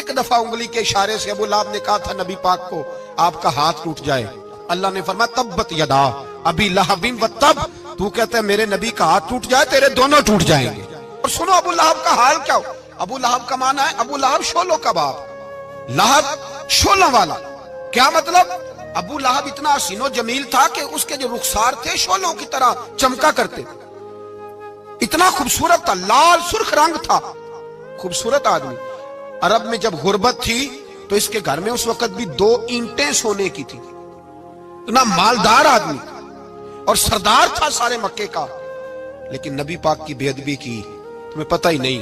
एक दफा उंगली के इशारे से अबू लहब ने कहा था नबी पाक को आपका हाथ टूट जाए, अल्लाह ने फरमाया तब्बत यदा अबी लहबिन व तब, तू कहता है मेरे नबी का हाथ टूट जाए तेरे दोनों टूट जाएंगे। और सुनो अबू लहब का हाल क्या हो। अबू लहब का माना है अबू लहब शोलों का बाप, लहब शोलों वाला। क्या मतलब? अबू लहब इतना हसीनो जमील था कि उसके जो रुखसार थे शोलों की तरह चमका करते, इतना खूबसूरत था, लाल सुर्ख रंग था, खूबसूरत आदमी। अरब में जब गुर्बत थी तो इसके घर में उस वक्त भी 2 ईंटें सोने की थी। इतना मालदार आदमी और सरदार था सारे मक्के का, लेकिन नबी पाक की बेअदबी की। तुम्हें पता ही नहीं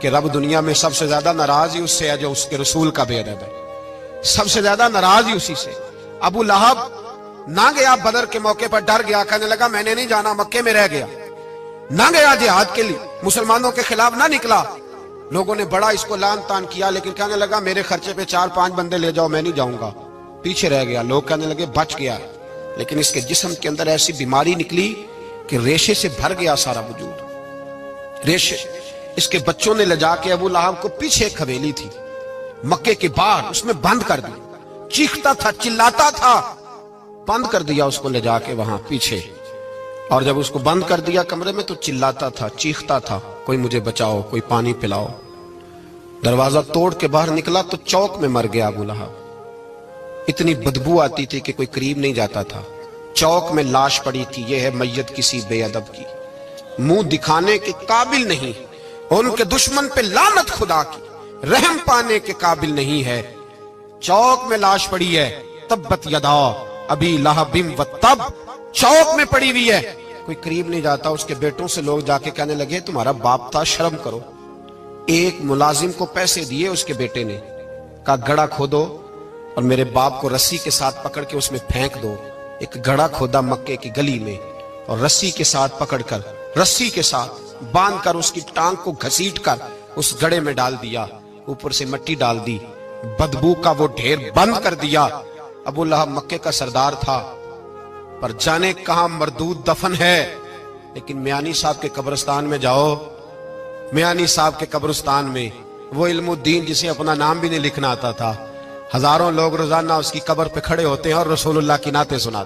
कि रब दुनिया में सबसे ज्यादा नाराज ही उससे है जो उसके रसूल का बेअदब है, सबसे ज्यादा नाराज ही उसी से। अबू लहब ना गया बदर के मौके पर, डर गया, कहने लगा मैंने नहीं जाना, मक्के में रह गया। ना गया जिहाद के लिए, मुसलमानों के खिलाफ ना निकला। लोगों ने बड़ा इसको लान तान किया, लेकिन कहने लगा मेरे खर्चे पे 4-5 बंदे ले जाओ, मैं नहीं जाऊंगा। पीछे रह गया। लोग कहने लगे बच गया, लेकिन इसके जिस्म के अंदर ऐसी बीमारी निकली कि रेशे से भर गया सारा वजूद। रेशे इसके बच्चों ने ले जाके अबू लहब को पीछे एक हवेली थी मक्के के बाहर, उसमें बंद कर दिया। चीखता था, चिल्लाता था, बंद कर दिया उसको ले जाके वहां पीछे। और जब उसको बंद कर दिया कमरे में तो चिल्लाता था, चीखता था, कोई मुझे बचाओ, कोई पानी पिलाओ। दरवाजा तोड़ के बाहर निकला तो चौक में मर गया अबू लहब। इतनी बदबू आती थी कि कोई करीब नहीं जाता था। चौक में लाश पड़ी थी। यह है मैयत किसी बेअदब की, मुंह दिखाने के काबिल नहीं, उनके दुश्मन पे लानत खुदा की, रहम पाने के काबिल नहीं है। चौक में लाश पड़ी है, तब्बत यदा अबी लहबिन व तब, चौक में पड़ी हुई है, कोई करीब नहीं जाता। उसके बेटों से लोग जाके कहने लगे तुम्हारा बाप था, शर्म करो। एक मुलाजिम को पैसे दिए उसके बेटे ने, कहा गड़ा खोदो और मेरे बाप को रस्सी के साथ पकड़ के उसमें फेंक दो। एक गड़ा खोदा मक्के की गली में और रस्सी के साथ पकड़कर, रस्सी के साथ बांध कर उसकी टांग को घसीट कर उस गड़े में डाल दिया, ऊपर से मिट्टी डाल दी, बदबू का वो ढेर बंद कर दिया। अबू लहब मक्के का सरदार था, पर जाने कहां मरदूद दफन है। लेकिन मियानी साहब के कब्रिस्तान में जाओ, मियानी साहब के कब्रिस्तान में वो इल्मुद्दीन जिसे अपना नाम भी नहीं लिखना आता था, हजारों लोग रोजाना उसकी कब्र पे खड़े होते हैं और रसूलुल्लाह की नाते सुनाते।